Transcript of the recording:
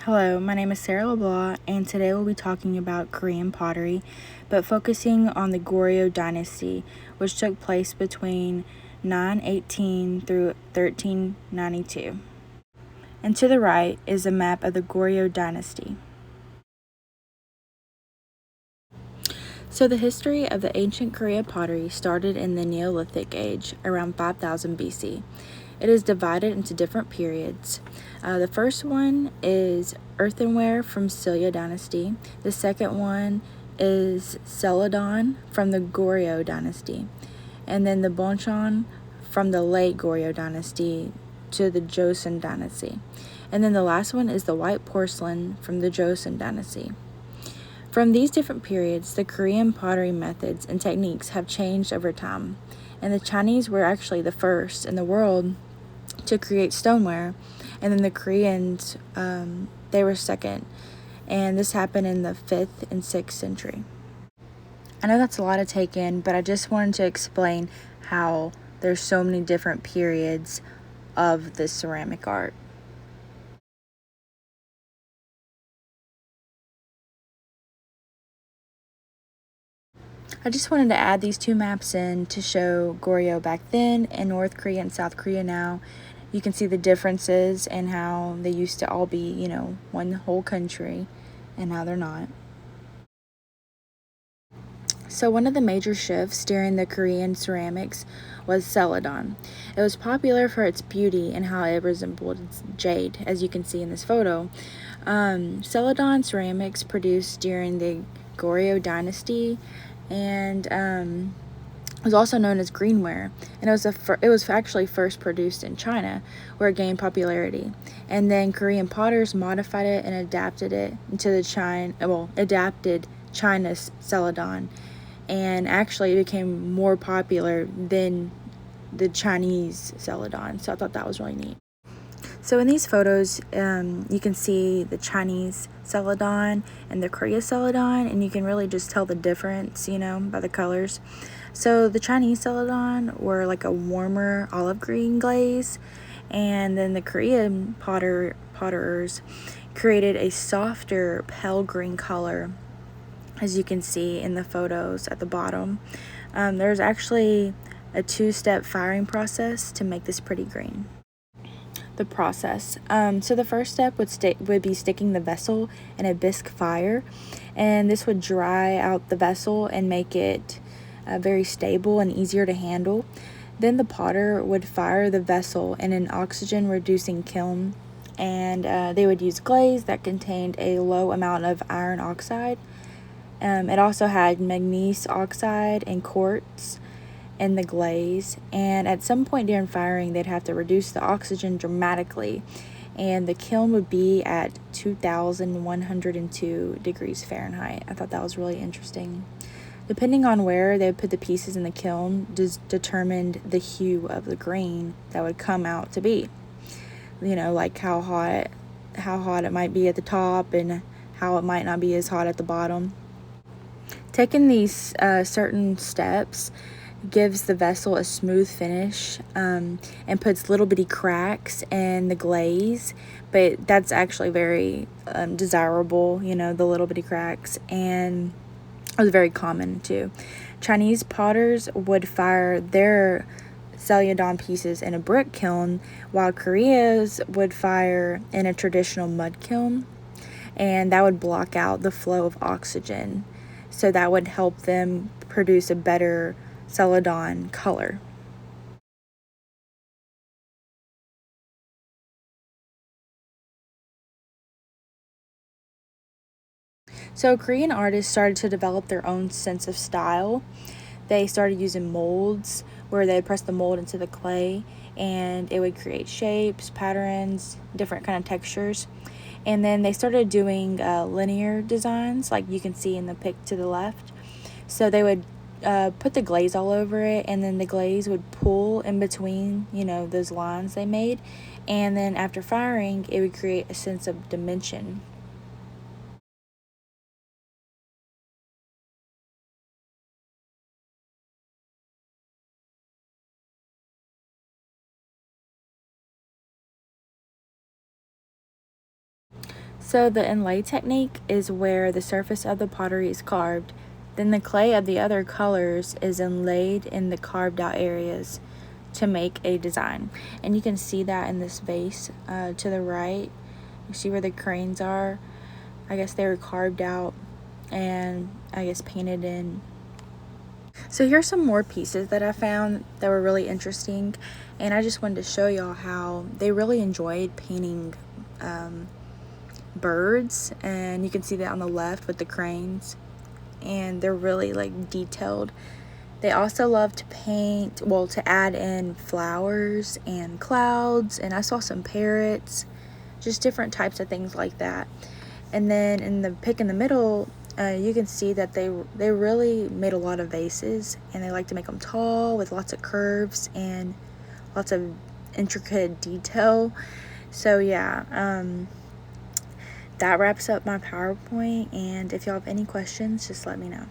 Hello, my name is Sarah LeBlanc, and today we'll be talking about Korean pottery, but focusing on the Goryeo Dynasty, which took place between 918 through 1392. And to the right is a map of the Goryeo Dynasty. So the history of the ancient Korea pottery started in the Neolithic age, around 5000 BC. It is divided into different periods. The first one is earthenware from Silla Dynasty. The second one is Celadon from the Goryeo Dynasty. And then the Bonchon from the late Goryeo Dynasty to the Joseon Dynasty. And then the last one is the white porcelain from the Joseon Dynasty. From these different periods, the Korean pottery methods and techniques have changed over time, and the Chinese were actually the first in the world to create stoneware, and then the Koreans, they were second, and this happened in the 5th and 6th century. I know that's a lot to take in, but I just wanted to explain how there's so many different periods of this ceramic art. I just wanted to add these two maps in to show Goryeo back then and North Korea and South Korea now. You can see the differences and how they used to all be, one whole country, and now they're not. So one of the major shifts during the Korean ceramics was Celadon. It was popular for its beauty and how it resembled jade, as you can see in this photo. Celadon ceramics produced during the Goryeo Dynasty and was also known as greenware, and it was actually first produced in China, where it gained popularity. And then Korean potters modified it and adapted it into adapted China's Celadon, and actually it became more popular than the Chinese Celadon. So I thought that was really neat. So in these photos, you can see the Chinese Celadon and the Korea Celadon, and you can really just tell the difference, by the colors. So the Chinese Celadon were like a warmer olive green glaze, and then the Korean potterers created a softer pale green color, as you can see in the photos at the bottom. There's actually a 2-step firing process to make this pretty green. The process. So the first step would be sticking the vessel in a bisque fire, and this would dry out the vessel and make it very stable and easier to handle. Then the potter would fire the vessel in an oxygen reducing kiln, and they would use glaze that contained a low amount of iron oxide. It also had manganese oxide and quartz in the glaze, and at some point during firing they'd have to reduce the oxygen dramatically, and the kiln would be at 2102 degrees Fahrenheit. I thought that was really interesting. Depending on where they would put the pieces in the kiln determined the hue of the grain that would come out to be, like how hot it might be at the top and how it might not be as hot at the bottom. Taking these certain steps gives the vessel a smooth finish, and puts little bitty cracks in the glaze, but that's actually very desirable, the little bitty cracks, and it was very common too. Chinese potters would fire their Celadon pieces in a brick kiln, while Korea's would fire in a traditional mud kiln, and that would block out the flow of oxygen, so that would help them produce a better Celadon color. So Korean artists started to develop their own sense of style. They started using molds, where they would press the mold into the clay and it would create shapes, patterns, different kind of textures. And then they started doing linear designs, like you can see in the pic to the left. So they would put the glaze all over it, and then the glaze would pull in between, those lines they made. And then after firing, it would create a sense of dimension. So the inlay technique is where the surface of the pottery is carved. Then the clay of the other colors is inlaid in the carved out areas to make a design. And you can see that in this vase to the right. You see where the cranes are. I guess they were carved out and I guess painted in. So here's some more pieces that I found that were really interesting, and I just wanted to show y'all how they really enjoyed painting birds, and you can see that on the left with the cranes, and they're really like detailed. They also love to paint, well, to add in flowers and clouds, and I saw some parrots, just different types of things like that. And then in the pic in the middle, you can see that they really made a lot of vases, and they like to make them tall with lots of curves and lots of intricate detail. So yeah, that wraps up my PowerPoint, and if y'all have any questions, just let me know.